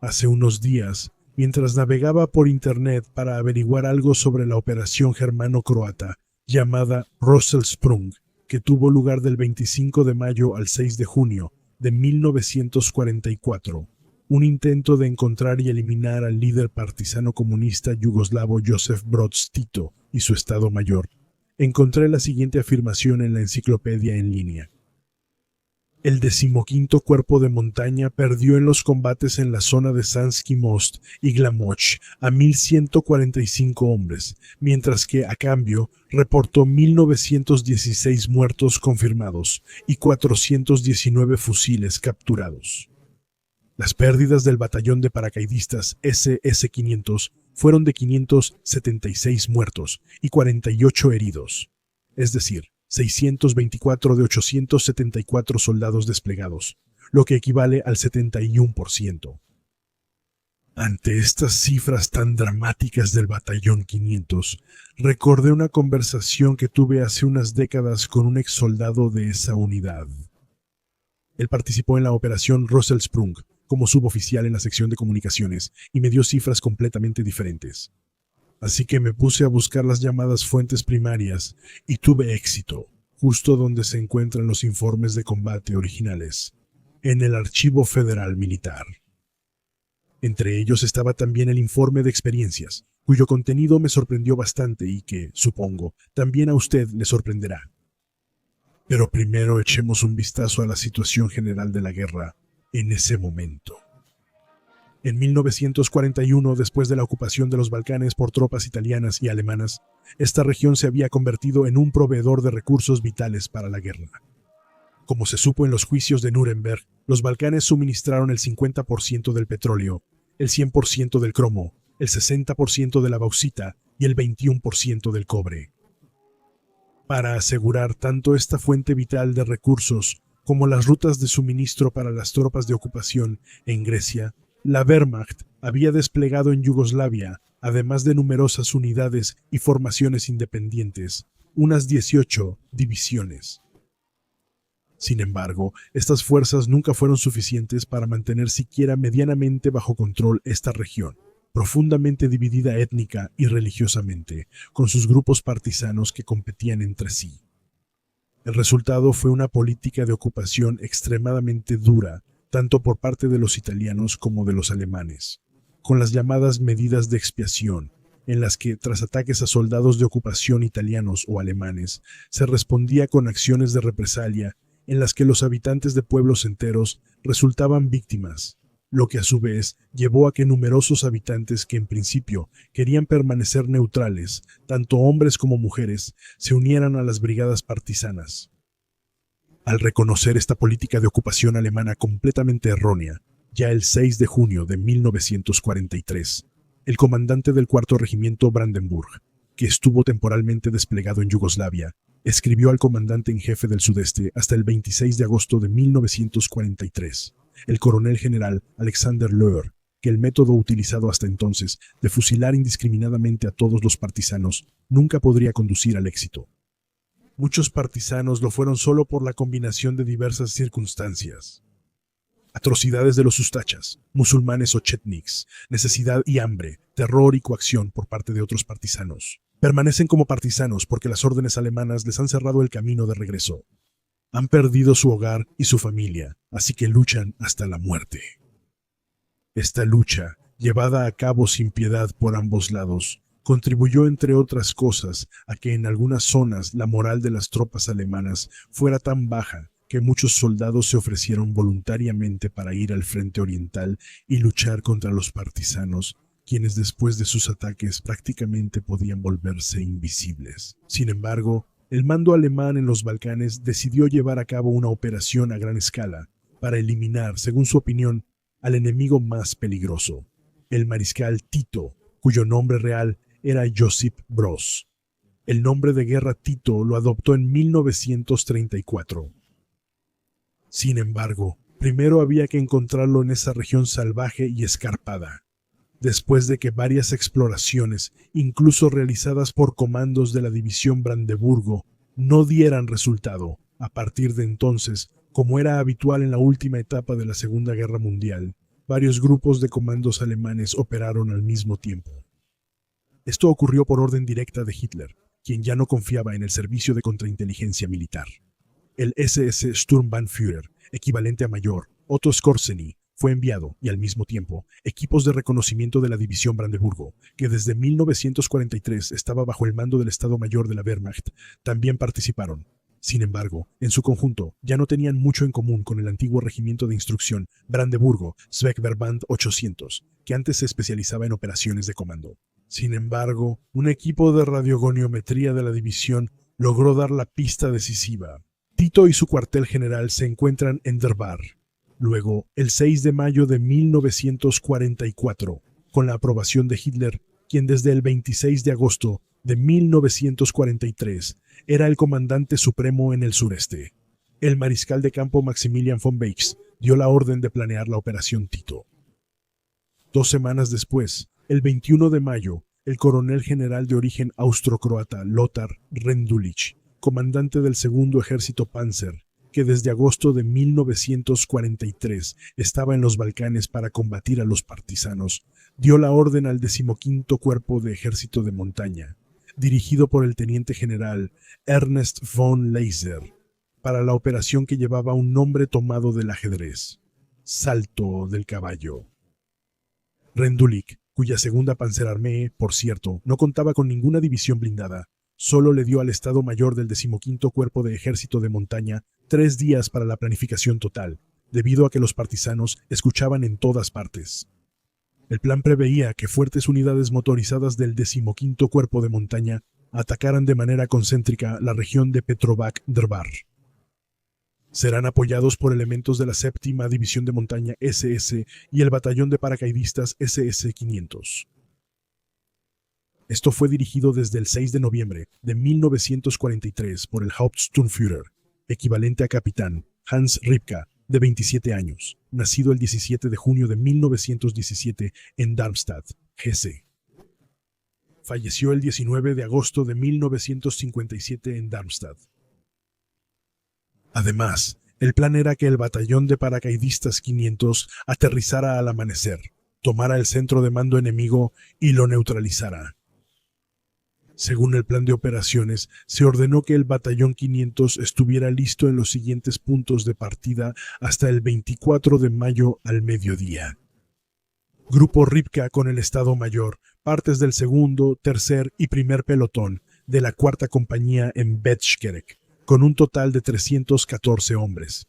Hace unos días, mientras navegaba por internet para averiguar algo sobre la operación germano-croata llamada Rosselsprung, que tuvo lugar del 25 de mayo al 6 de junio de 1944, un intento de encontrar y eliminar al líder partisano comunista yugoslavo Josip Broz Tito y su Estado Mayor, encontré la siguiente afirmación en la enciclopedia en línea. El 15º cuerpo de montaña perdió en los combates en la zona de Sanski Most y Glamoch a 1.145 hombres, mientras que, a cambio, reportó 1.916 muertos confirmados y 419 fusiles capturados. Las pérdidas del batallón de paracaidistas SS-500 fueron de 576 muertos y 48 heridos, es decir, 624 de 874 soldados desplegados, lo que equivale al 71%. Ante estas cifras tan dramáticas del batallón 500, recordé una conversación que tuve hace unas décadas con un exsoldado de esa unidad. Él participó en la operación Rosselsprung como suboficial en la sección de comunicaciones y me dio cifras completamente diferentes. Así que me puse a buscar las llamadas fuentes primarias y tuve éxito, justo donde se encuentran los informes de combate originales, en el Archivo Federal Militar. Entre ellos estaba también el informe de experiencias, cuyo contenido me sorprendió bastante y que, supongo, también a usted le sorprenderá. Pero primero echemos un vistazo a la situación general de la guerra en ese momento. En 1941, después de la ocupación de los Balcanes por tropas italianas y alemanas, esta región se había convertido en un proveedor de recursos vitales para la guerra. Como se supo en los juicios de Nuremberg, los Balcanes suministraron el 50% del petróleo, el 100% del cromo, el 60% de la bauxita y el 21% del cobre. Para asegurar tanto esta fuente vital de recursos como las rutas de suministro para las tropas de ocupación en Grecia, la Wehrmacht había desplegado en Yugoslavia, además de numerosas unidades y formaciones independientes, unas 18 divisiones. Sin embargo, estas fuerzas nunca fueron suficientes para mantener siquiera medianamente bajo control esta región, profundamente dividida étnica y religiosamente, con sus grupos partisanos que competían entre sí. El resultado fue una política de ocupación extremadamente dura, tanto por parte de los italianos como de los alemanes, con las llamadas medidas de expiación, en las que, tras ataques a soldados de ocupación italianos o alemanes, se respondía con acciones de represalia en las que los habitantes de pueblos enteros resultaban víctimas, lo que a su vez llevó a que numerosos habitantes que en principio querían permanecer neutrales, tanto hombres como mujeres, se unieran a las brigadas partisanas. Al reconocer esta política de ocupación alemana completamente errónea, ya el 6 de junio de 1943, el comandante del 4º Regimiento Brandenburg, que estuvo temporalmente desplegado en Yugoslavia, escribió al comandante en jefe del Sudeste hasta el 26 de agosto de 1943, el coronel general Alexander Löhr, que el método utilizado hasta entonces de fusilar indiscriminadamente a todos los partisanos nunca podría conducir al éxito. Muchos partisanos lo fueron solo por la combinación de diversas circunstancias. Atrocidades de los ustachas, musulmanes o chetniks, necesidad y hambre, terror y coacción por parte de otros partisanos. Permanecen como partisanos porque las órdenes alemanas les han cerrado el camino de regreso. Han perdido su hogar y su familia, así que luchan hasta la muerte. Esta lucha, llevada a cabo sin piedad por ambos lados, contribuyó, entre otras cosas, a que en algunas zonas la moral de las tropas alemanas fuera tan baja que muchos soldados se ofrecieron voluntariamente para ir al frente oriental y luchar contra los partisanos, quienes después de sus ataques prácticamente podían volverse invisibles. Sin embargo, el mando alemán en los Balcanes decidió llevar a cabo una operación a gran escala para eliminar, según su opinión, al enemigo más peligroso, el mariscal Tito, cuyo nombre real era Josip Broz. El nombre de guerra Tito lo adoptó en 1934. Sin embargo, primero había que encontrarlo en esa región salvaje y escarpada. Después de que varias exploraciones, incluso realizadas por comandos de la división Brandeburgo, no dieran resultado, a partir de entonces, como era habitual en la última etapa de la Segunda Guerra Mundial, varios grupos de comandos alemanes operaron al mismo tiempo. Esto ocurrió por orden directa de Hitler, quien ya no confiaba en el servicio de contrainteligencia militar. El SS Sturmbannführer, equivalente a mayor, Otto Skorzeny, fue enviado, y al mismo tiempo, equipos de reconocimiento de la División Brandeburgo, que desde 1943 estaba bajo el mando del Estado Mayor de la Wehrmacht, también participaron. Sin embargo, en su conjunto, ya no tenían mucho en común con el antiguo regimiento de instrucción Brandeburgo Schweigverband 800, que antes se especializaba en operaciones de comando. Sin embargo, un equipo de radiogoniometría de la división logró dar la pista decisiva. Tito y su cuartel general se encuentran en Der Bar. Luego, el 6 de mayo de 1944, con la aprobación de Hitler, quien desde el 26 de agosto de 1943 era el comandante supremo en el sureste. El mariscal de campo Maximilian von Beix dio la orden de planear la Operación Tito. 2 semanas después, el 21 de mayo, el coronel general de origen austro-croata Lothar Rendulic, comandante del segundo ejército Panzer, que desde agosto de 1943 estaba en los Balcanes para combatir a los partisanos, dio la orden al 15º Cuerpo de Ejército de Montaña, dirigido por el teniente general Ernst von Leiser, para la operación que llevaba un nombre tomado del ajedrez: Salto del Caballo. Rendulic, cuya segunda Panzerarmee, por cierto, no contaba con ninguna división blindada, solo le dio al Estado Mayor del 15º Cuerpo de Ejército de Montaña 3 días para la planificación total, debido a que los partisanos escuchaban en todas partes. El plan preveía que fuertes unidades motorizadas del 15º Cuerpo de Montaña atacaran de manera concéntrica la región de Petrovac-Der Bar. Serán apoyados por elementos de la 7ª División de Montaña SS y el batallón de paracaidistas SS-500. Esto fue dirigido desde el 6 de noviembre de 1943 por el Hauptsturmführer, equivalente a capitán, Hans Ripka, de 27 años, nacido el 17 de junio de 1917 en Darmstadt, Hesse. Falleció el 19 de agosto de 1957 en Darmstadt. Además, el plan era que el batallón de paracaidistas 500 aterrizara al amanecer, tomara el centro de mando enemigo y lo neutralizara. Según el plan de operaciones, se ordenó que el batallón 500 estuviera listo en los siguientes puntos de partida hasta el 24 de mayo al mediodía. Grupo Ripka con el Estado Mayor, partes del segundo, tercer y primer pelotón de la 4ª compañía en Betschkerek, con un total de 314 hombres.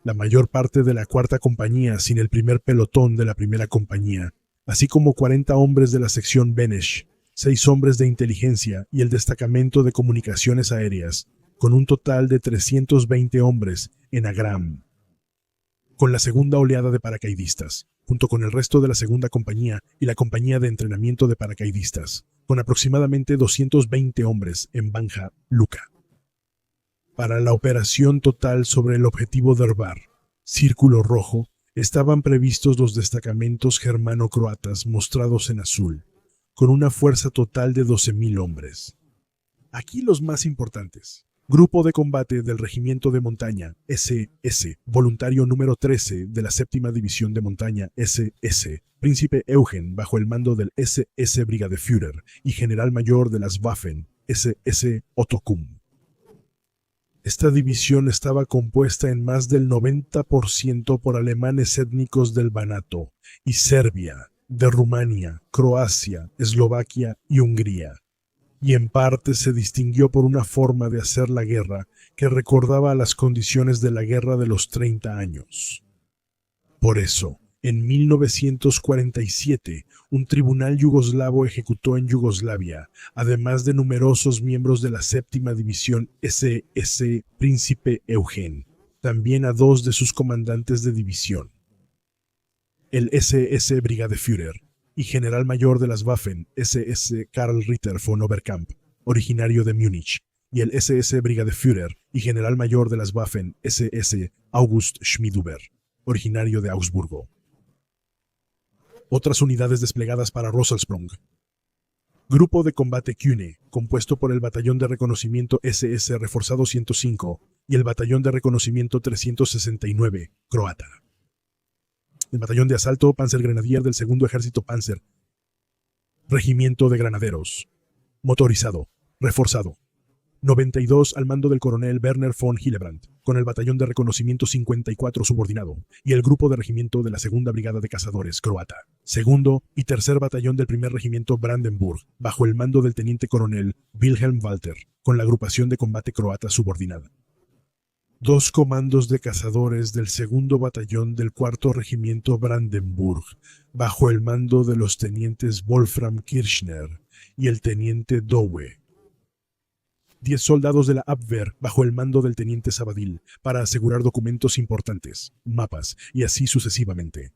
La mayor parte de la 4ª compañía sin el primer pelotón de la primera compañía, así como 40 hombres de la sección Benesch, 6 hombres de inteligencia y el destacamento de comunicaciones aéreas, con un total de 320 hombres en Agram. Con la segunda oleada de paracaidistas, junto con el resto de la segunda compañía y la compañía de entrenamiento de paracaidistas, con aproximadamente 220 hombres en Banja Luka. Para la operación total sobre el objetivo Der Bar, Círculo Rojo, estaban previstos los destacamentos germano-croatas mostrados en azul, con una fuerza total de 12.000 hombres. Aquí los más importantes. Grupo de combate del Regimiento de Montaña, SS, voluntario número 13 de la 7ª División de Montaña, SS, Príncipe Eugen, bajo el mando del SS Brigadeführer y General Mayor de las Waffen, SS Otto Kumm. Esta división estaba compuesta en más del 90% por alemanes étnicos del Banato y Serbia, de Rumania, Croacia, Eslovaquia y Hungría, y en parte se distinguió por una forma de hacer la guerra que recordaba a las condiciones de la Guerra de los 30 años. Por eso, en 1947, un tribunal yugoslavo ejecutó en Yugoslavia, además de numerosos miembros de la 7ª División SS Príncipe Eugen, también a 2 de sus comandantes de división. El SS Brigadeführer y General Mayor de las Waffen, SS Karl Ritter von Oberkamp, originario de Múnich, y el SS Brigadeführer y General Mayor de las Waffen, SS August Schmidhuber, originario de Augsburgo. Otras unidades desplegadas para Rosselsprung. Grupo de combate Kühne, compuesto por el Batallón de Reconocimiento SS Reforzado 105 y el Batallón de Reconocimiento 369, croata. el batallón de asalto Panzergrenadier del segundo ejército Panzer, regimiento de granaderos, motorizado, reforzado. 92 al mando del coronel Werner von Hillebrandt, con el batallón de reconocimiento 54 subordinado, y el grupo de regimiento de la segunda brigada de cazadores croata. Segundo y tercer batallón del primer regimiento Brandenburg, bajo el mando del teniente coronel Wilhelm Walter, con la agrupación de combate croata subordinada. 2 comandos de cazadores del segundo batallón del cuarto regimiento Brandenburg, bajo el mando de los tenientes Wolfram Kirchner y el teniente Dowe. 10 soldados de la Abwehr bajo el mando del teniente Sabadell para asegurar documentos importantes, mapas y así sucesivamente.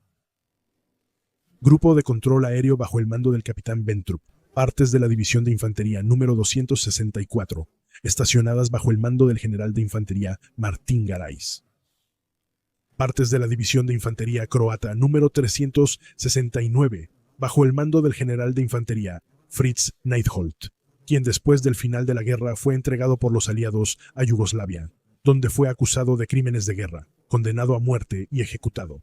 Grupo de control aéreo bajo el mando del capitán Ventrup, partes de la división de infantería número 264, estacionadas bajo el mando del general de infantería Martín Garais. Partes de la división de infantería croata número 369, bajo el mando del general de infantería Fritz Neidholt, quien después del final de la guerra fue entregado por los aliados a Yugoslavia, donde fue acusado de crímenes de guerra, condenado a muerte y ejecutado.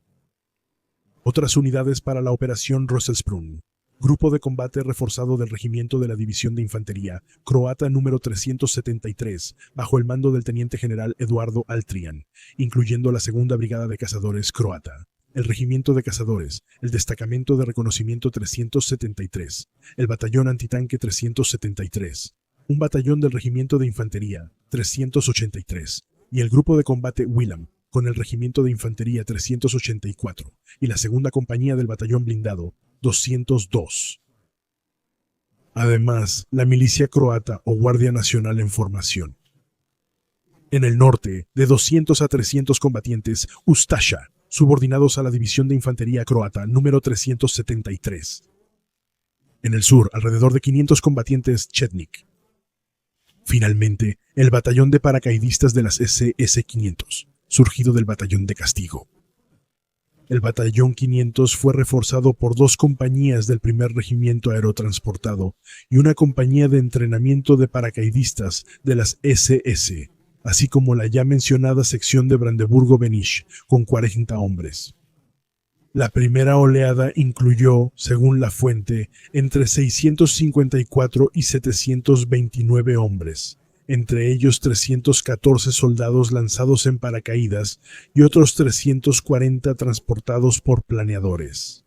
Otras unidades para la operación Rosselsprung. Grupo de combate reforzado del regimiento de la división de infantería croata número 373, bajo el mando del teniente general Eduardo Altrian, incluyendo la segunda brigada de cazadores croata, el regimiento de cazadores, el destacamento de reconocimiento 373, el batallón antitanque 373, un batallón del regimiento de infantería 383 y el grupo de combate Wilhelm con el regimiento de infantería 384 y la segunda compañía del batallón blindado 202. Además, la milicia croata o Guardia Nacional en formación. En el norte, de 200 a 300 combatientes Ustasha, subordinados a la división de infantería croata número 373. En el sur, alrededor de 500 combatientes Chetnik. Finalmente, el batallón de paracaidistas de las SS-500, surgido del batallón de castigo. El batallón 500 fue reforzado por 2 compañías del primer regimiento aerotransportado y una compañía de entrenamiento de paracaidistas de las SS, así como la ya mencionada sección de Brandeburgo-Venich, con 40 hombres. La primera oleada incluyó, según la fuente, entre 654 y 729 hombres, entre ellos 314 soldados lanzados en paracaídas y otros 340 transportados por planeadores.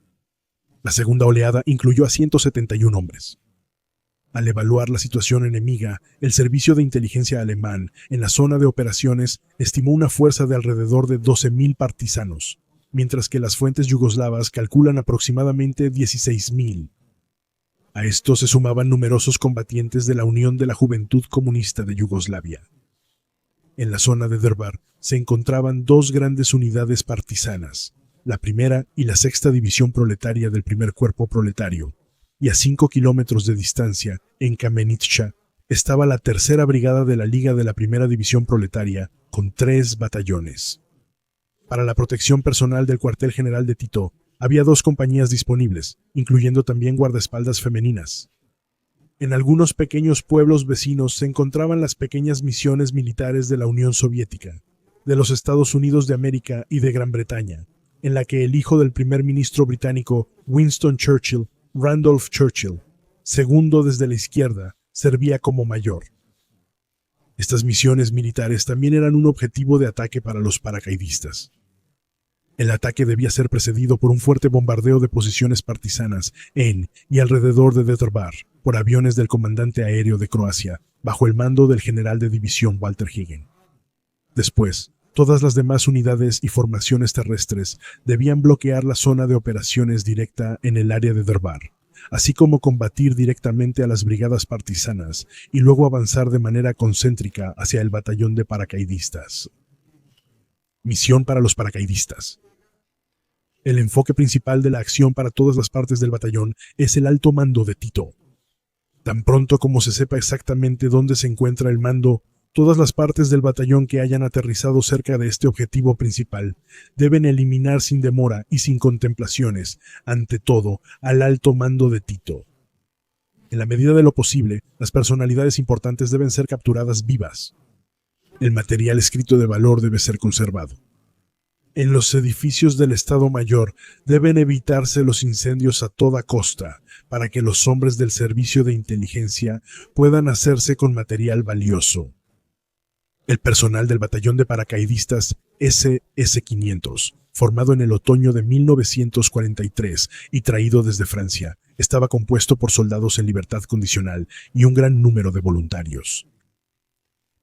La segunda oleada incluyó a 171 hombres. Al evaluar la situación enemiga, el servicio de inteligencia alemán en la zona de operaciones estimó una fuerza de alrededor de 12.000 partisanos, mientras que las fuentes yugoslavas calculan aproximadamente 16.000. A esto se sumaban numerosos combatientes de la Unión de la Juventud Comunista de Yugoslavia. En la zona de Drvar se encontraban 2 grandes unidades partisanas, la primera y la sexta división proletaria del primer cuerpo proletario, y a 5 kilómetros de distancia, en Kamenitsa, estaba la tercera brigada de la Liga de la Primera División Proletaria, con 3 batallones. Para la protección personal del cuartel general de Tito, había 2 compañías disponibles, incluyendo también guardaespaldas femeninas. En algunos pequeños pueblos vecinos se encontraban las pequeñas misiones militares de la Unión Soviética, de los Estados Unidos de América y de Gran Bretaña, en la que el hijo del primer ministro británico Winston Churchill, Randolph Churchill, segundo desde la izquierda, servía como mayor. Estas misiones militares también eran un objetivo de ataque para los paracaidistas. El ataque debía ser precedido por un fuerte bombardeo de posiciones partisanas en y alrededor de Drvar por aviones del comandante aéreo de Croacia, bajo el mando del general de división Walter Higgin. Después, todas las demás unidades y formaciones terrestres debían bloquear la zona de operaciones directa en el área de Drvar, así como combatir directamente a las brigadas partisanas y luego avanzar de manera concéntrica hacia el batallón de paracaidistas. Misión para los paracaidistas. El enfoque principal de la acción para todas las partes del batallón es el alto mando de Tito. Tan pronto como se sepa exactamente dónde se encuentra el mando, todas las partes del batallón que hayan aterrizado cerca de este objetivo principal deben eliminar sin demora y sin contemplaciones, ante todo, al alto mando de Tito. En la medida de lo posible, las personalidades importantes deben ser capturadas vivas. El material escrito de valor debe ser conservado. En los edificios del Estado Mayor deben evitarse los incendios a toda costa para que los hombres del servicio de inteligencia puedan hacerse con material valioso. El personal del batallón de paracaidistas SS-500, formado en el otoño de 1943 y traído desde Francia, estaba compuesto por soldados en libertad condicional y un gran número de voluntarios.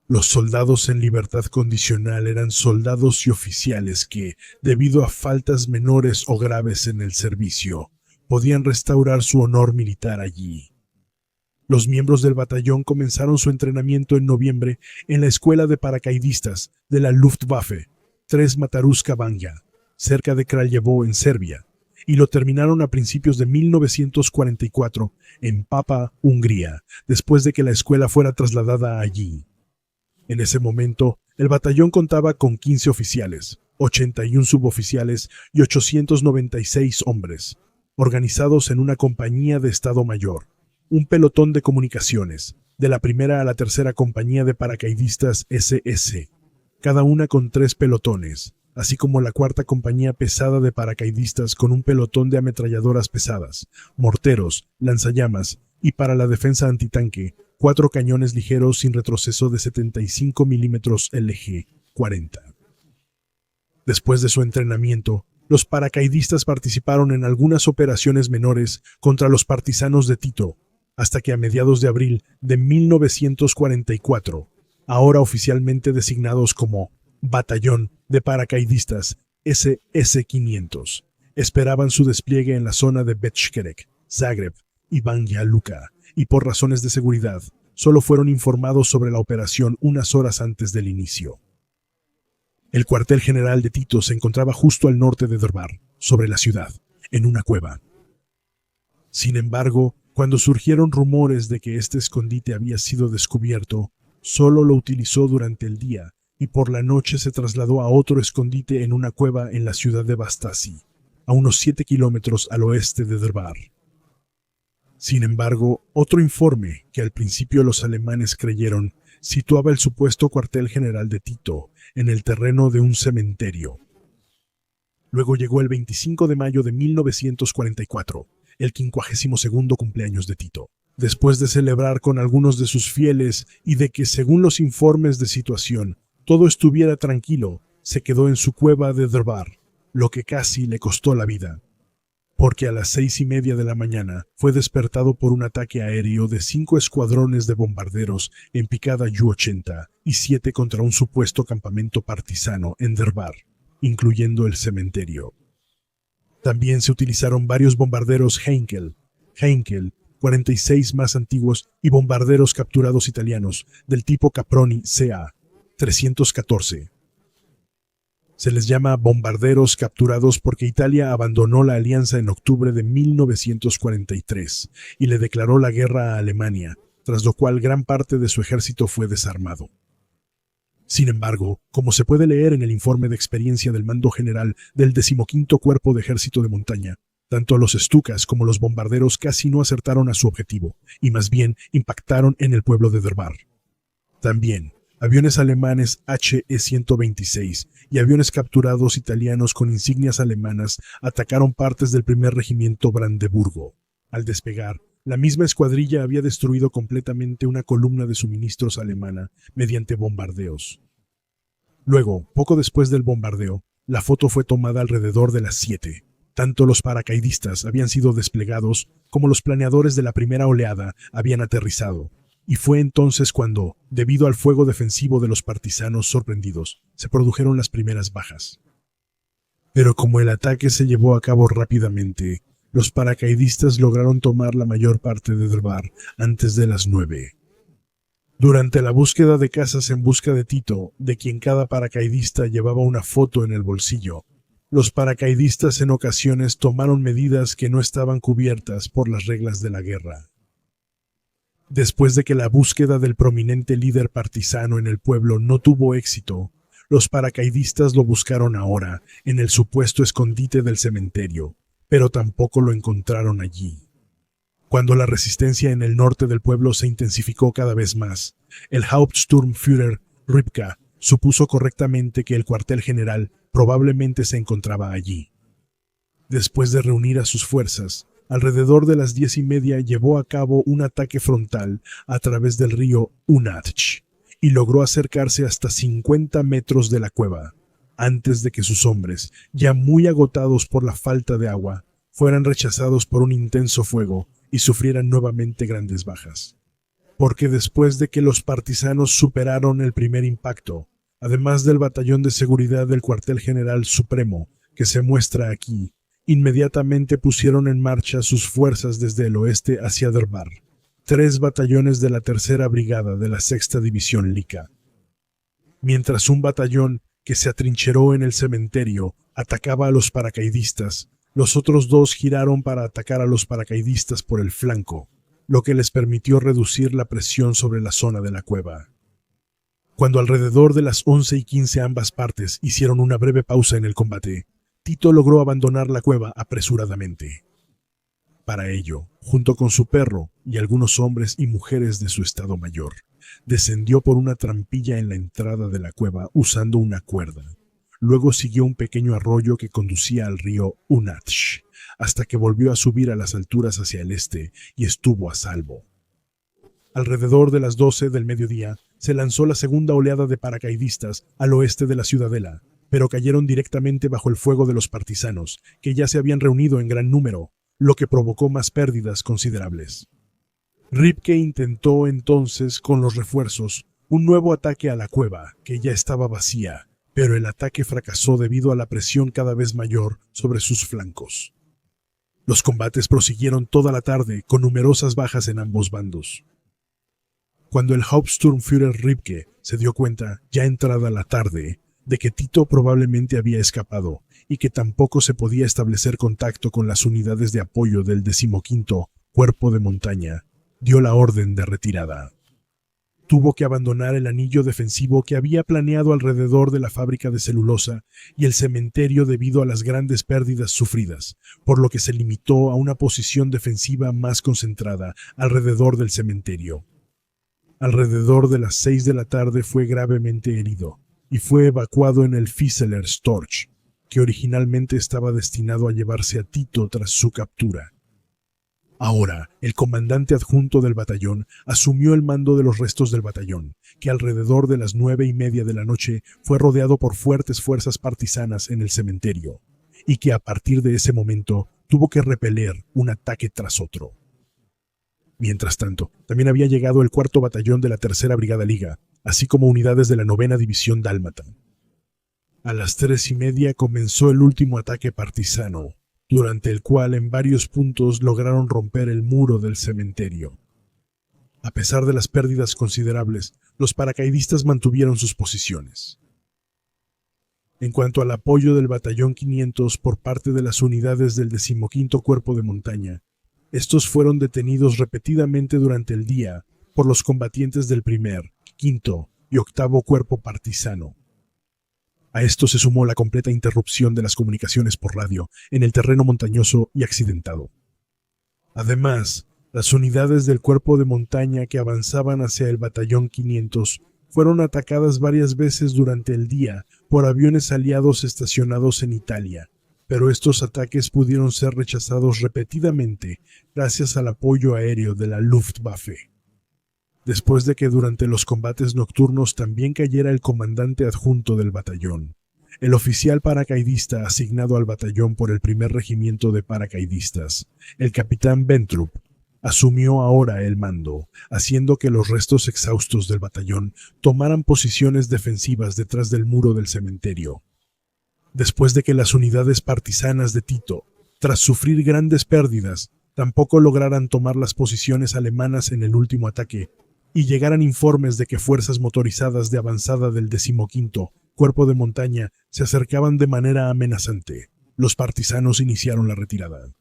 Los soldados en libertad condicional eran soldados y oficiales que, debido a faltas menores o graves en el servicio, podían restaurar su honor militar allí. Los miembros del batallón comenzaron su entrenamiento en noviembre en la escuela de paracaidistas de la Luftwaffe, 3 Mataruska Banja, cerca de Kraljevo, en Serbia, y lo terminaron a principios de 1944 en Papa, Hungría, después de que la escuela fuera trasladada allí. En ese momento, el batallón contaba con 15 oficiales, 81 suboficiales y 896 hombres, organizados en una compañía de Estado Mayor, un pelotón de comunicaciones, de la primera a la tercera compañía de paracaidistas SS, cada una con 3 pelotones, así como la cuarta compañía pesada de paracaidistas con un pelotón de ametralladoras pesadas, morteros, lanzallamas y, para la defensa antitanque, 4 cañones ligeros sin retroceso de 75 milímetros LG-40. Después de su entrenamiento, los paracaidistas participaron en algunas operaciones menores contra los partisanos de Tito, hasta que a mediados de abril de 1944, ahora oficialmente designados como Batallón de Paracaidistas SS-500, esperaban su despliegue en la zona de Bečkerek, Zagreb y Banja Luka, y por razones de seguridad, solo fueron informados sobre la operación unas horas antes del inicio. El cuartel general de Tito se encontraba justo al norte de Drvar, sobre la ciudad, en una cueva. Sin embargo, cuando surgieron rumores de que este escondite había sido descubierto, solo lo utilizó durante el día y por la noche se trasladó a otro escondite en una cueva en la ciudad de Bastasi, a unos 7 kilómetros al oeste de Drvar. Sin embargo, otro informe, que al principio los alemanes creyeron, situaba el supuesto cuartel general de Tito en el terreno de un cementerio. Luego llegó el 25 de mayo de 1944, el 52º cumpleaños de Tito. Después de celebrar con algunos de sus fieles y de que, según los informes de situación, todo estuviera tranquilo, se quedó en su cueva de Drvar, lo que casi le costó la vida, porque a las 6:30 de la mañana fue despertado por un ataque aéreo de 5 escuadrones de bombarderos en picada Ju-80 y 7 contra un supuesto campamento partisano en Drvar, incluyendo el cementerio. También se utilizaron varios bombarderos Heinkel, 46 más antiguos, y bombarderos capturados italianos del tipo Caproni CA-314. Se les llama bombarderos capturados porque Italia abandonó la alianza en octubre de 1943 y le declaró la guerra a Alemania, tras lo cual gran parte de su ejército fue desarmado. Sin embargo, como se puede leer en el informe de experiencia del mando general del 15º Cuerpo de Ejército de Montaña, tanto los Stukas como los bombarderos casi no acertaron a su objetivo, y más bien impactaron en el pueblo de Drvar. También, aviones alemanes HE-126 y aviones capturados italianos con insignias alemanas atacaron partes del primer regimiento Brandeburgo. Al despegar, la misma escuadrilla había destruido completamente una columna de suministros alemana mediante bombardeos. Luego, poco después del bombardeo, la foto fue tomada alrededor de las 7. Tanto los paracaidistas habían sido desplegados como los planeadores de la primera oleada habían aterrizado. Y fue entonces cuando, debido al fuego defensivo de los partisanos sorprendidos, se produjeron las primeras bajas. Pero como el ataque se llevó a cabo rápidamente, los paracaidistas lograron tomar la mayor parte de Drvar antes de las 9. Durante la búsqueda de casas en busca de Tito, de quien cada paracaidista llevaba una foto en el bolsillo, los paracaidistas en ocasiones tomaron medidas que no estaban cubiertas por las reglas de la guerra. Después de que la búsqueda del prominente líder partisano en el pueblo no tuvo éxito, los paracaidistas lo buscaron ahora en el supuesto escondite del cementerio, pero tampoco lo encontraron allí. Cuando la resistencia en el norte del pueblo se intensificó cada vez más, el Hauptsturmführer Rybka supuso correctamente que el cuartel general probablemente se encontraba allí. Después de reunir a sus fuerzas, alrededor de las 10:30 llevó a cabo un ataque frontal a través del río Unatch y logró acercarse hasta 50 metros de la cueva, antes de que sus hombres, ya muy agotados por la falta de agua, fueran rechazados por un intenso fuego y sufrieran nuevamente grandes bajas. Porque después de que los partisanos superaron el primer impacto, además del batallón de seguridad del cuartel general supremo, que se muestra aquí, inmediatamente pusieron en marcha sus fuerzas desde el oeste hacia Derbar, 3 batallones de la tercera brigada de la sexta división Lika. Mientras un batallón que se atrincheró en el cementerio atacaba a los paracaidistas, los otros 2 giraron para atacar a los paracaidistas por el flanco, lo que les permitió reducir la presión sobre la zona de la cueva. Cuando alrededor de las 11:15 ambas partes hicieron una breve pausa en el combate, Tito logró abandonar la cueva apresuradamente. Para ello, junto con su perro y algunos hombres y mujeres de su estado mayor, descendió por una trampilla en la entrada de la cueva usando una cuerda. Luego siguió un pequeño arroyo que conducía al río Unatch, hasta que volvió a subir a las alturas hacia el este y estuvo a salvo. Alrededor de las 12 del mediodía, se lanzó la segunda oleada de paracaidistas al oeste de la ciudadela, pero cayeron directamente bajo el fuego de los partisanos, que ya se habían reunido en gran número, lo que provocó más pérdidas considerables. Ripke intentó entonces, con los refuerzos, un nuevo ataque a la cueva, que ya estaba vacía, pero el ataque fracasó debido a la presión cada vez mayor sobre sus flancos. Los combates prosiguieron toda la tarde, con numerosas bajas en ambos bandos. Cuando el Hauptsturmführer Ripke se dio cuenta, ya entrada la tarde, de que Tito probablemente había escapado y que tampoco se podía establecer contacto con las unidades de apoyo del 15º Cuerpo de Montaña, dio la orden de retirada. Tuvo que abandonar el anillo defensivo que había planeado alrededor de la fábrica de celulosa y el cementerio debido a las grandes pérdidas sufridas, por lo que se limitó a una posición defensiva más concentrada alrededor del cementerio. Alrededor de las 6 de la tarde fue gravemente herido y fue evacuado en el Fieseler Storch, que originalmente estaba destinado a llevarse a Tito tras su captura. Ahora, el comandante adjunto del batallón asumió el mando de los restos del batallón, que alrededor de las 9:30 de la noche fue rodeado por fuertes fuerzas partisanas en el cementerio, y que a partir de ese momento tuvo que repeler un ataque tras otro. Mientras tanto, también había llegado el 4º batallón de la tercera brigada Liga, así como unidades de la 9ª división dálmata. A las 3:30 comenzó el último ataque partisano, durante el cual en varios puntos lograron romper el muro del cementerio. A pesar de las pérdidas considerables, los paracaidistas mantuvieron sus posiciones. En cuanto al apoyo del batallón 500 por parte de las unidades del 15º Cuerpo de Montaña, estos fueron detenidos repetidamente durante el día por los combatientes del 1º, 5º y 8º Cuerpo Partisano. A esto se sumó la completa interrupción de las comunicaciones por radio en el terreno montañoso y accidentado. Además, las unidades del Cuerpo de Montaña que avanzaban hacia el batallón 500 fueron atacadas varias veces durante el día por aviones aliados estacionados en Italia, pero estos ataques pudieron ser rechazados repetidamente gracias al apoyo aéreo de la Luftwaffe. Después de que durante los combates nocturnos también cayera el comandante adjunto del batallón, el oficial paracaidista asignado al batallón por el 1er Regimiento de Paracaidistas, el capitán Bentrup, asumió ahora el mando, haciendo que los restos exhaustos del batallón tomaran posiciones defensivas detrás del muro del cementerio. Después de que las unidades partisanas de Tito, tras sufrir grandes pérdidas, tampoco lograran tomar las posiciones alemanas en el último ataque, y llegaran informes de que fuerzas motorizadas de avanzada del 15º Cuerpo de Montaña se acercaban de manera amenazante, los partisanos iniciaron la retirada.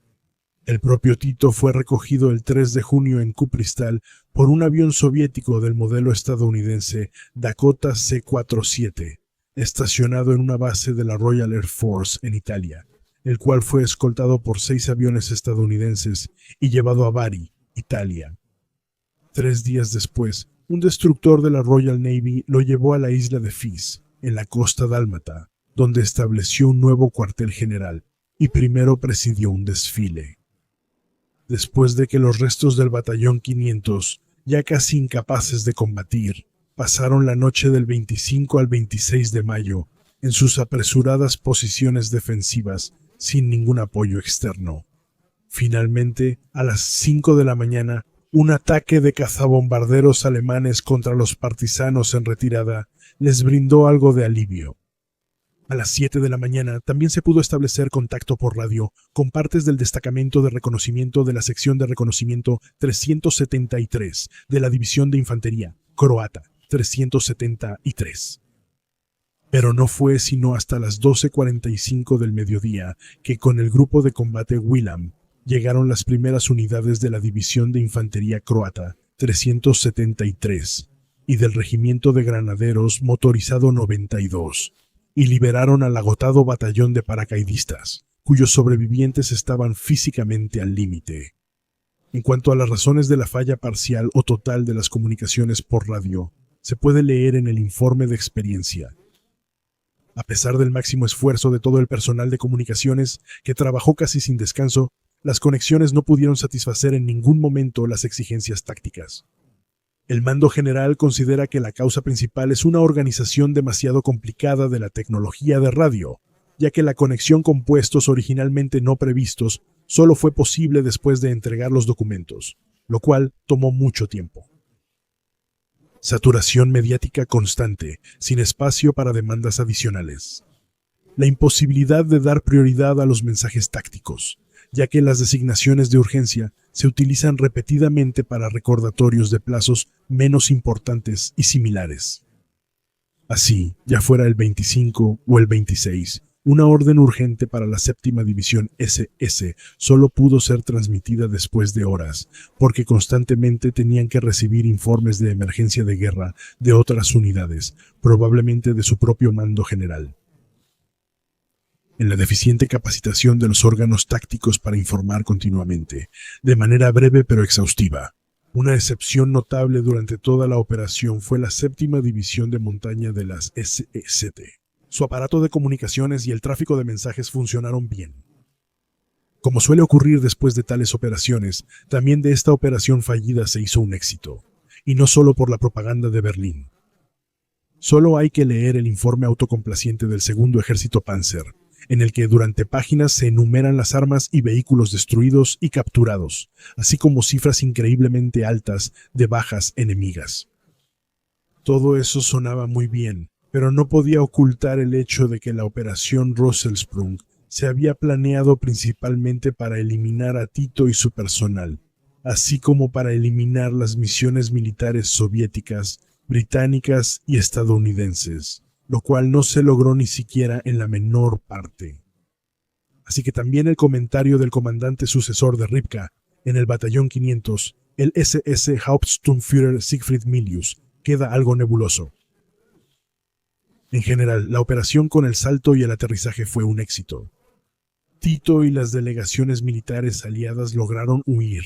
El propio Tito fue recogido el 3 de junio en Kupristal por un avión soviético del modelo estadounidense Dakota C-47, estacionado en una base de la Royal Air Force en Italia, el cual fue escoltado por 6 aviones estadounidenses y llevado a Bari, Italia. 3 días después, un destructor de la Royal Navy lo llevó a la isla de Fez, en la costa dálmata, donde estableció un nuevo cuartel general y primero presidió un desfile. Después de que los restos del batallón 500, ya casi incapaces de combatir, pasaron la noche del 25 al 26 de mayo en sus apresuradas posiciones defensivas sin ningún apoyo externo. Finalmente, a las 5 de la mañana, un ataque de cazabombarderos alemanes contra los partisanos en retirada les brindó algo de alivio. A las 7 de la mañana también se pudo establecer contacto por radio con partes del destacamento de reconocimiento de la sección de reconocimiento 373 de la División de Infantería Croata 373. Pero no fue sino hasta las 12:45 del mediodía que con el grupo de combate Wilhelm llegaron las primeras unidades de la División de Infantería Croata 373 y del Regimiento de Granaderos Motorizado 92, y liberaron al agotado batallón de paracaidistas, cuyos sobrevivientes estaban físicamente al límite. En cuanto a las razones de la falla parcial o total de las comunicaciones por radio, se puede leer en el informe de experiencia. A pesar del máximo esfuerzo de todo el personal de comunicaciones, que trabajó casi sin descanso, las conexiones no pudieron satisfacer en ningún momento las exigencias tácticas. El mando general considera que la causa principal es una organización demasiado complicada de la tecnología de radio, ya que la conexión con puestos originalmente no previstos solo fue posible después de entregar los documentos, lo cual tomó mucho tiempo. Saturación mediática constante, sin espacio para demandas adicionales. La imposibilidad de dar prioridad a los mensajes tácticos, ya que las designaciones de urgencia se utilizan repetidamente para recordatorios de plazos menos importantes y similares. Así, ya fuera el 25 o el 26, una orden urgente para la séptima división SS solo pudo ser transmitida después de horas, porque constantemente tenían que recibir informes de emergencia de guerra de otras unidades, probablemente de su propio mando general. En la deficiente capacitación de los órganos tácticos para informar continuamente, de manera breve pero exhaustiva. Una excepción notable durante toda la operación fue la séptima división de montaña de las SEZ. Su aparato de comunicaciones y el tráfico de mensajes funcionaron bien. Como suele ocurrir después de tales operaciones, también de esta operación fallida se hizo un éxito, y no solo por la propaganda de Berlín. Solo hay que leer el informe autocomplaciente del segundo ejército Panzer, en el que durante páginas se enumeran las armas y vehículos destruidos y capturados, así como cifras increíblemente altas de bajas enemigas. Todo eso sonaba muy bien, pero no podía ocultar el hecho de que la operación Rosselsprung se había planeado principalmente para eliminar a Tito y su personal, así como para eliminar las misiones militares soviéticas, británicas y estadounidenses, lo cual no se logró ni siquiera en la menor parte. Así que también el comentario del comandante sucesor de Ripka, en el batallón 500, el SS Hauptsturmführer Siegfried Milius, queda algo nebuloso. En general, la operación con el salto y el aterrizaje fue un éxito. Tito y las delegaciones militares aliadas lograron huir.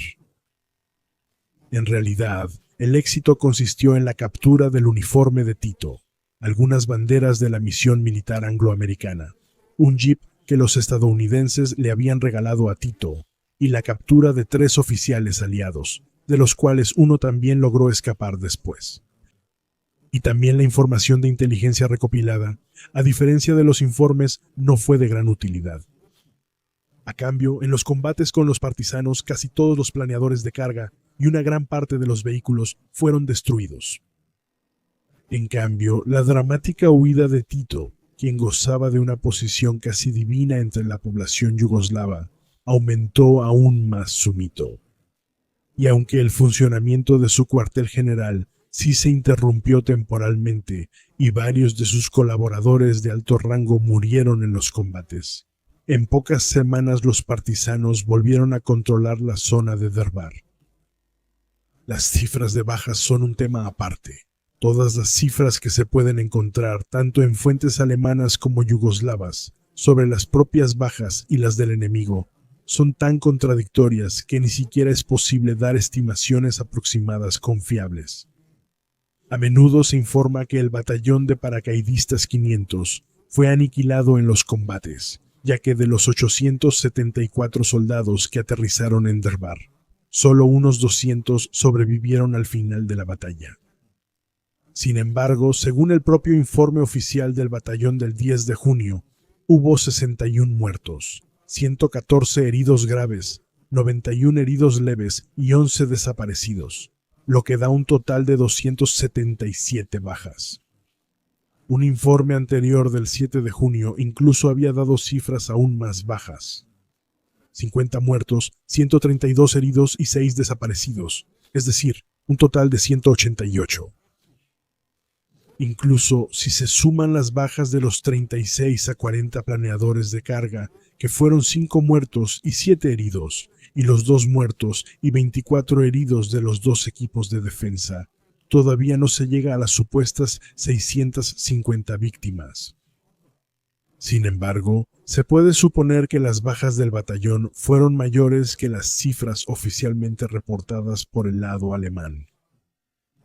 En realidad, el éxito consistió en la captura del uniforme de Tito, algunas banderas de la misión militar angloamericana, un jeep que los estadounidenses le habían regalado a Tito, y la captura de 3 oficiales aliados, de los cuales uno también logró escapar después. Y también la información de inteligencia recopilada, a diferencia de los informes, no fue de gran utilidad. A cambio, en los combates con los partisanos, casi todos los planeadores de carga y una gran parte de los vehículos fueron destruidos. En cambio, la dramática huida de Tito, quien gozaba de una posición casi divina entre la población yugoslava, aumentó aún más su mito. Y aunque el funcionamiento de su cuartel general sí se interrumpió temporalmente y varios de sus colaboradores de alto rango murieron en los combates, en pocas semanas los partisanos volvieron a controlar la zona de Derbar. Las cifras de bajas son un tema aparte. Todas las cifras que se pueden encontrar, tanto en fuentes alemanas como yugoslavas, sobre las propias bajas y las del enemigo, son tan contradictorias que ni siquiera es posible dar estimaciones aproximadas confiables. A menudo se informa que el batallón de paracaidistas 500 fue aniquilado en los combates, ya que de los 874 soldados que aterrizaron en Derbar, solo unos 200 sobrevivieron al final de la batalla. Sin embargo, según el propio informe oficial del batallón del 10 de junio, hubo 61 muertos, 114 heridos graves, 91 heridos leves y 11 desaparecidos, lo que da un total de 277 bajas. Un informe anterior del 7 de junio incluso había dado cifras aún más bajas. 50 muertos, 132 heridos y 6 desaparecidos, es decir, un total de 188. Incluso si se suman las bajas de los 36 a 40 planeadores de carga, que fueron 5 muertos y 7 heridos, y los 2 muertos y 24 heridos de los 2 equipos de defensa, todavía no se llega a las supuestas 650 víctimas. Sin embargo, se puede suponer que las bajas del batallón fueron mayores que las cifras oficialmente reportadas por el lado alemán.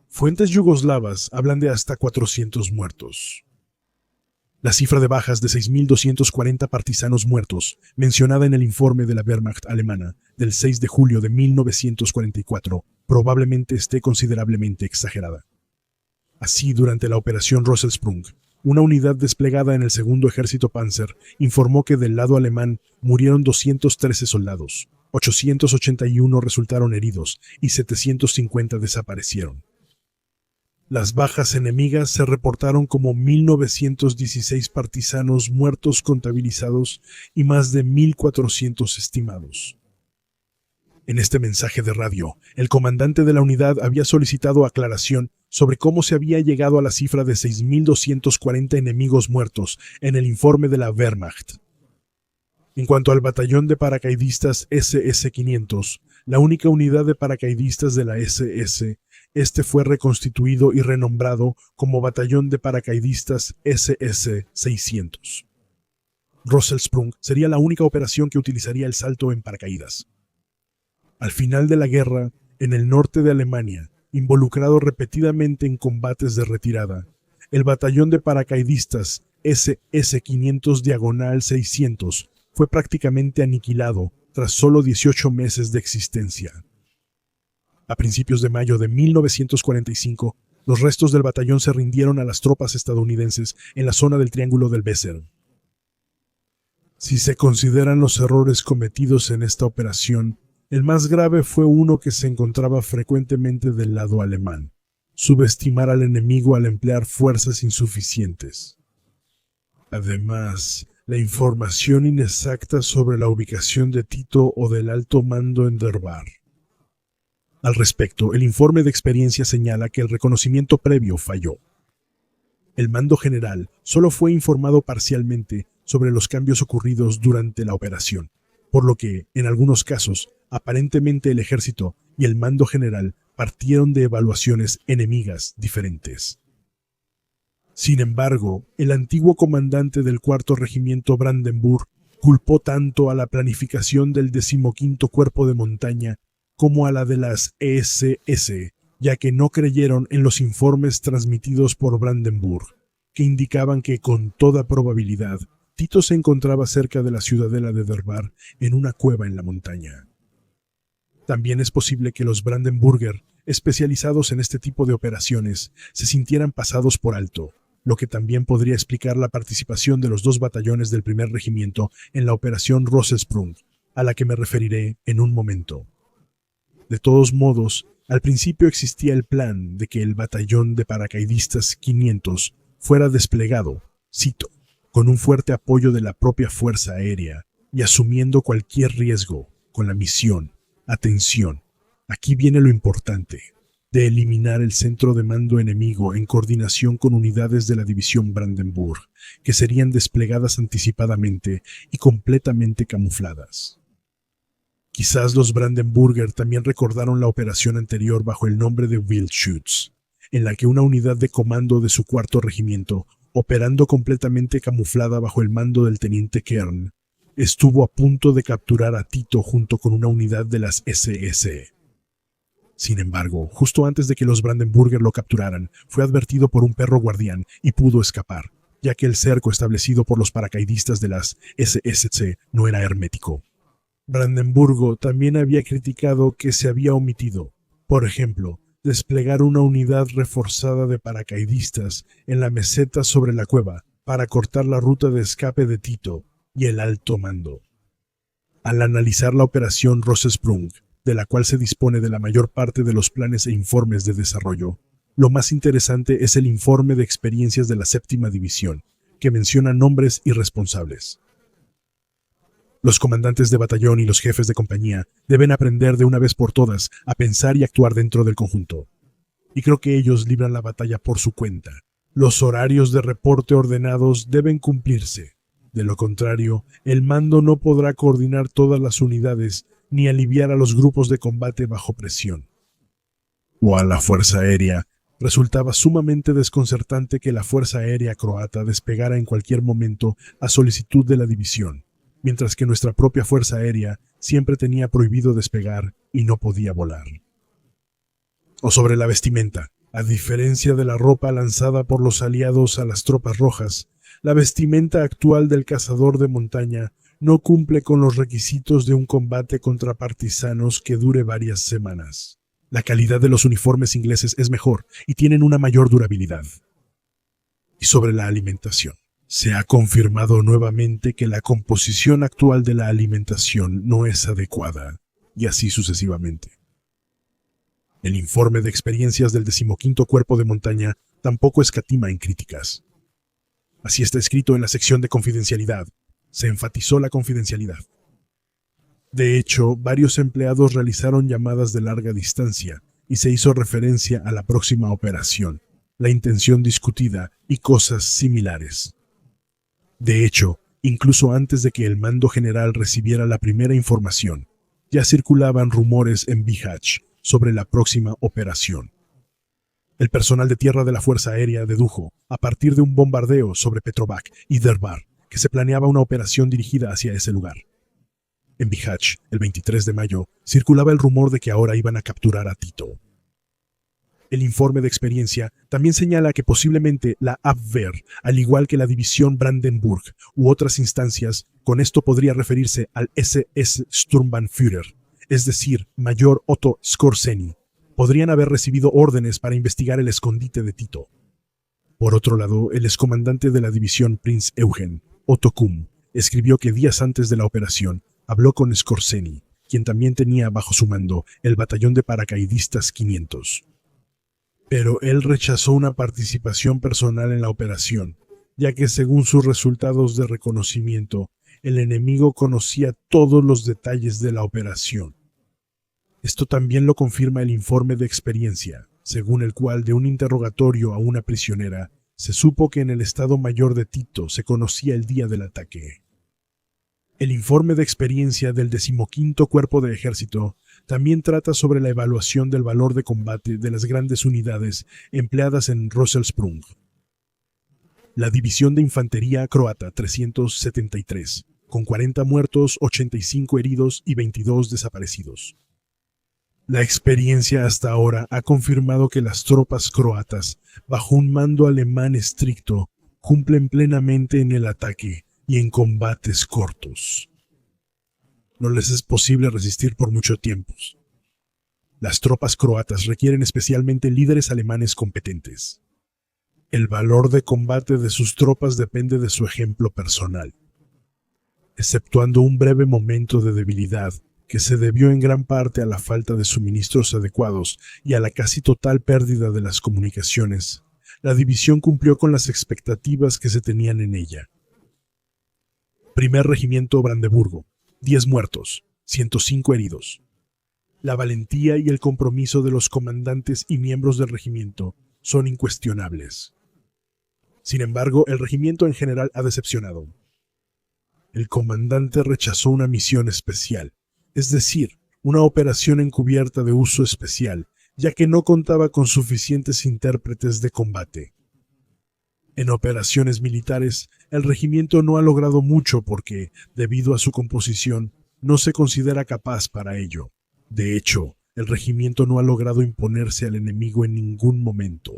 Fuentes yugoslavas hablan de hasta 400 muertos. La cifra de bajas de 6.240 partisanos muertos, mencionada en el informe de la Wehrmacht alemana del 6 de julio de 1944, probablemente esté considerablemente exagerada. Así, durante la operación Rosselsprung, una unidad desplegada en el segundo ejército Panzer informó que del lado alemán murieron 213 soldados, 881 resultaron heridos y 750 desaparecieron. Las bajas enemigas se reportaron como 1.916 partisanos muertos contabilizados y más de 1.400 estimados. En este mensaje de radio, el comandante de la unidad había solicitado aclaración sobre cómo se había llegado a la cifra de 6.240 enemigos muertos en el informe de la Wehrmacht. En cuanto al batallón de paracaidistas SS-500, la única unidad de paracaidistas de la SS, este fue reconstituido y renombrado como batallón de paracaidistas SS-600. Rosselsprung sería la única operación que utilizaría el salto en paracaídas. Al final de la guerra, en el norte de Alemania, involucrado repetidamente en combates de retirada, el batallón de paracaidistas SS-500-600 fue prácticamente aniquilado tras solo 18 meses de existencia. A principios de mayo de 1945, los restos del batallón se rindieron a las tropas estadounidenses en la zona del Triángulo del Weser. Si se consideran los errores cometidos en esta operación, el más grave fue uno que se encontraba frecuentemente del lado alemán: subestimar al enemigo al emplear fuerzas insuficientes. Además, la información inexacta sobre la ubicación de Tito o del alto mando en Derbar. Al respecto, el informe de experiencia señala que el reconocimiento previo falló. El mando general solo fue informado parcialmente sobre los cambios ocurridos durante la operación, por lo que, en algunos casos, aparentemente el ejército y el mando general partieron de evaluaciones enemigas diferentes. Sin embargo, el antiguo comandante del 4º Regimiento Brandenburg culpó tanto a la planificación del 15º Cuerpo de Montaña como a la de las SS, ya que no creyeron en los informes transmitidos por Brandenburg, que indicaban que, con toda probabilidad, Tito se encontraba cerca de la ciudadela de Derbar en una cueva en la montaña. También es posible que los Brandenburger, especializados en este tipo de operaciones, se sintieran pasados por alto, lo que también podría explicar la participación de los 2 batallones del 1er Regimiento en la operación Rosselsprung, a la que me referiré en un momento. De todos modos, al principio existía el plan de que el batallón de paracaidistas 500 fuera desplegado, cito, con un fuerte apoyo de la propia Fuerza Aérea y asumiendo cualquier riesgo con la misión, atención, aquí viene lo importante, de eliminar el centro de mando enemigo en coordinación con unidades de la División Brandenburg, que serían desplegadas anticipadamente y completamente camufladas. Quizás los Brandenburger también recordaron la operación anterior bajo el nombre de Wildschütz, en la que una unidad de comando de su 4º regimiento, operando completamente camuflada bajo el mando del teniente Kern, estuvo a punto de capturar a Tito junto con una unidad de las SS. Sin embargo, justo antes de que los Brandenburger lo capturaran, fue advertido por un perro guardián y pudo escapar, ya que el cerco establecido por los paracaidistas de las SSC no era hermético. Brandenburgo también había criticado que se había omitido, por ejemplo, desplegar una unidad reforzada de paracaidistas en la meseta sobre la cueva para cortar la ruta de escape de Tito y el alto mando. Al analizar la operación Rossesprung, de la cual se dispone de la mayor parte de los planes e informes de desarrollo, lo más interesante es el informe de experiencias de la séptima división, que menciona nombres y responsables. Los comandantes de batallón y los jefes de compañía deben aprender de una vez por todas a pensar y actuar dentro del conjunto. Y creo que ellos libran la batalla por su cuenta. Los horarios de reporte ordenados deben cumplirse. De lo contrario, el mando no podrá coordinar todas las unidades ni aliviar a los grupos de combate bajo presión. O a la Fuerza Aérea, resultaba sumamente desconcertante que la Fuerza Aérea croata despegara en cualquier momento a solicitud de la división, mientras que nuestra propia Fuerza Aérea siempre tenía prohibido despegar y no podía volar. O sobre la vestimenta. A diferencia de la ropa lanzada por los aliados a las tropas rojas, la vestimenta actual del cazador de montaña no cumple con los requisitos de un combate contra partisanos que dure varias semanas. La calidad de los uniformes ingleses es mejor y tienen una mayor durabilidad. Y sobre la alimentación. Se ha confirmado nuevamente que la composición actual de la alimentación no es adecuada, y así sucesivamente. El informe de experiencias del 15º Cuerpo de Montaña tampoco escatima en críticas. Así está escrito en la sección de confidencialidad. Se enfatizó la confidencialidad. De hecho, varios empleados realizaron llamadas de larga distancia y se hizo referencia a la próxima operación, la intención discutida y cosas similares. De hecho, incluso antes de que el mando general recibiera la primera información, ya circulaban rumores en Bihać sobre la próxima operación. El personal de tierra de la Fuerza Aérea dedujo, a partir de un bombardeo sobre Petrovac y Derbar, que se planeaba una operación dirigida hacia ese lugar. En Bihać, el 23 de mayo, circulaba el rumor de que ahora iban a capturar a Tito. El informe de experiencia también señala que posiblemente la Abwehr, al igual que la división Brandenburg u otras instancias, con esto podría referirse al SS Sturmbannführer, es decir, Mayor Otto Skorzeny, podrían haber recibido órdenes para investigar el escondite de Tito. Por otro lado, el excomandante de la división Prinz Eugen, Otto Kumm, escribió que días antes de la operación habló con Skorzeny, quien también tenía bajo su mando el batallón de paracaidistas 500. Pero él rechazó una participación personal en la operación, ya que según sus resultados de reconocimiento, el enemigo conocía todos los detalles de la operación. Esto también lo confirma el informe de experiencia, según el cual de un interrogatorio a una prisionera, se supo que en el Estado Mayor de Tito se conocía el día del ataque. El informe de experiencia del 15º Cuerpo de Ejército también trata sobre la evaluación del valor de combate de las grandes unidades empleadas en Rosselsprung. La División de Infantería Croata 373, con 40 muertos, 85 heridos y 22 desaparecidos. La experiencia hasta ahora ha confirmado que las tropas croatas, bajo un mando alemán estricto, cumplen plenamente en el ataque y en combates cortos. No les es posible resistir por mucho tiempo. Las tropas croatas requieren especialmente líderes alemanes competentes. El valor de combate de sus tropas depende de su ejemplo personal. Exceptuando un breve momento de debilidad, que se debió en gran parte a la falta de suministros adecuados y a la casi total pérdida de las comunicaciones, la división cumplió con las expectativas que se tenían en ella. Primer Regimiento Brandeburgo, 10 muertos, 105 heridos. La valentía y el compromiso de los comandantes y miembros del regimiento son incuestionables. Sin embargo, el regimiento en general ha decepcionado. El comandante rechazó una misión especial, es decir, una operación encubierta de uso especial, ya que no contaba con suficientes intérpretes de combate. En operaciones militares, el regimiento no ha logrado mucho porque, debido a su composición, no se considera capaz para ello. De hecho, El regimiento no ha logrado imponerse al enemigo en ningún momento.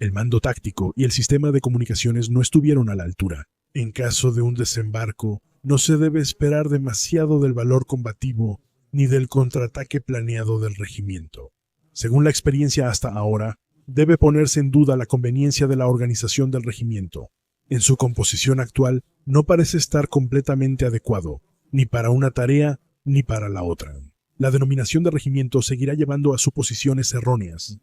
El mando táctico y el sistema de comunicaciones no estuvieron a la altura. En caso de un desembarco, no se debe esperar demasiado del valor combativo ni del contraataque planeado del regimiento. Según la experiencia hasta ahora, debe ponerse en duda la conveniencia de la organización del regimiento. En su composición actual, no parece estar completamente adecuado, ni para una tarea ni para la otra. La denominación de regimiento seguirá llevando a suposiciones erróneas.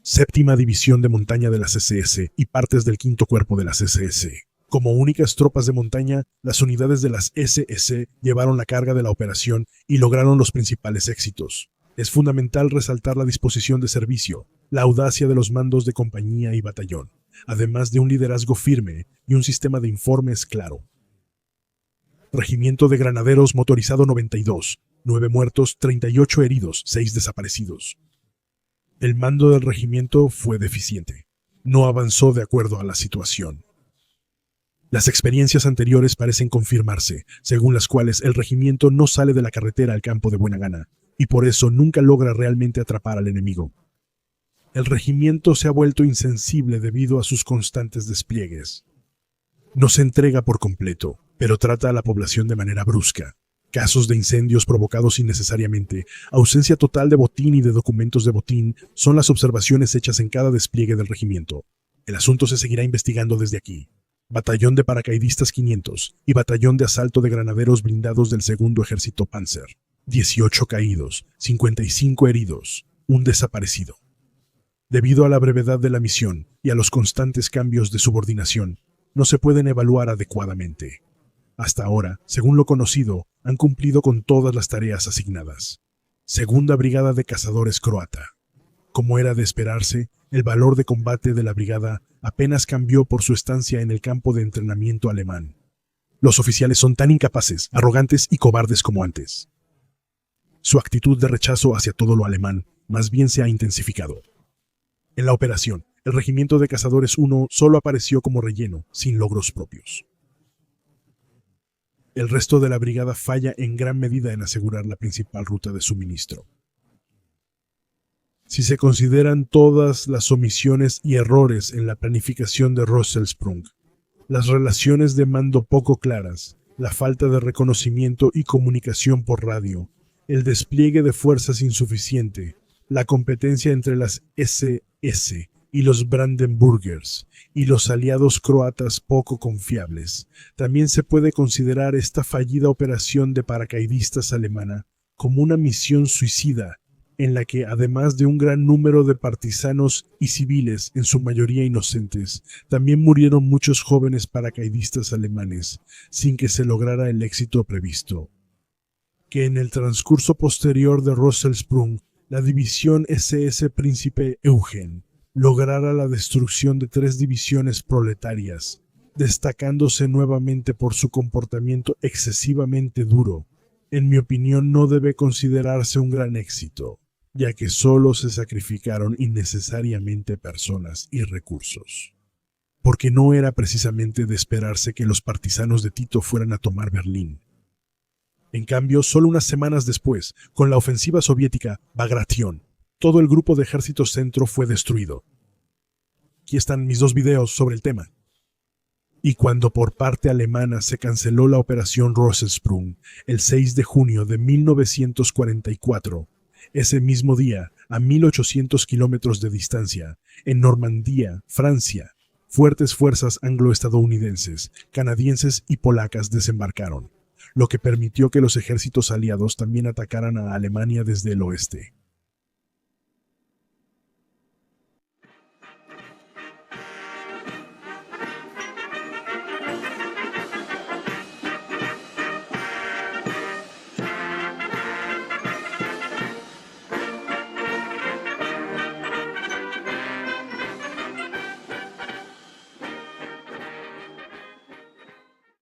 Séptima División de Montaña de las SS y partes del Quinto Cuerpo de las SS. Como únicas tropas de montaña, las unidades de las SS llevaron la carga de la operación y lograron los principales éxitos. Es fundamental resaltar la disposición de servicio, la audacia de los mandos de compañía y batallón, además de un liderazgo firme y un sistema de informes claro. Regimiento de Granaderos Motorizado 92, 9 muertos, 38 heridos, 6 desaparecidos. El mando del regimiento fue deficiente. No avanzó de acuerdo a la situación. Las experiencias anteriores parecen confirmarse, según las cuales el regimiento no sale de la carretera al campo de buena gana, y por eso nunca logra realmente atrapar al enemigo. El regimiento se ha vuelto insensible debido a sus constantes despliegues. No se entrega por completo, pero trata a la población de manera brusca. Casos de incendios provocados innecesariamente, ausencia total de botín y de documentos de botín son las observaciones hechas en cada despliegue del regimiento. El asunto se seguirá investigando desde aquí. Batallón de Paracaidistas 500 y Batallón de Asalto de Granaderos Blindados del Segundo Ejército Panzer. 18 caídos, 55 heridos, un desaparecido. Debido a la brevedad de la misión y a los constantes cambios de subordinación, no se pueden evaluar adecuadamente. Hasta ahora, según lo conocido, han cumplido con todas las tareas asignadas. Segunda Brigada de Cazadores Croata. Como era de esperarse, el valor de combate de la brigada apenas cambió por su estancia en el campo de entrenamiento alemán. Los oficiales son tan incapaces, arrogantes y cobardes como antes. Su actitud de rechazo hacia todo lo alemán más bien se ha intensificado. En la operación, el Regimiento de Cazadores 1 solo apareció como relleno, sin logros propios. El resto de la brigada falla en gran medida en asegurar la principal ruta de suministro. Si se consideran todas las omisiones y errores en la planificación de Rosselsprung, las relaciones de mando poco claras, la falta de reconocimiento y comunicación por radio, el despliegue de fuerzas insuficiente, la competencia entre las SS y los Brandenburgers y los aliados croatas poco confiables, también se puede considerar esta fallida operación de paracaidistas alemana como una misión suicida, en la que, además de un gran número de partisanos y civiles, en su mayoría inocentes, también murieron muchos jóvenes paracaidistas alemanes, sin que se lograra el éxito previsto. Que en el transcurso posterior de Rosselsprung, la división SS Príncipe Eugen lograra la destrucción de 3 divisiones proletarias, destacándose nuevamente por su comportamiento excesivamente duro, en mi opinión no debe considerarse un gran éxito, ya que solo se sacrificaron innecesariamente personas y recursos. Porque no era precisamente de esperarse que los partisanos de Tito fueran a tomar Berlín. En cambio, solo unas semanas después, con la ofensiva soviética Bagration, todo el grupo de ejército centro fue destruido. Aquí están mis 2 videos sobre el tema. Y cuando por parte alemana se canceló la operación Rosselsprung el 6 de junio de 1944, ese mismo día, a 1800 kilómetros de distancia, en Normandía, Francia, fuertes fuerzas anglo-estadounidenses, canadienses y polacas desembarcaron, lo que permitió que los ejércitos aliados también atacaran a Alemania desde el oeste.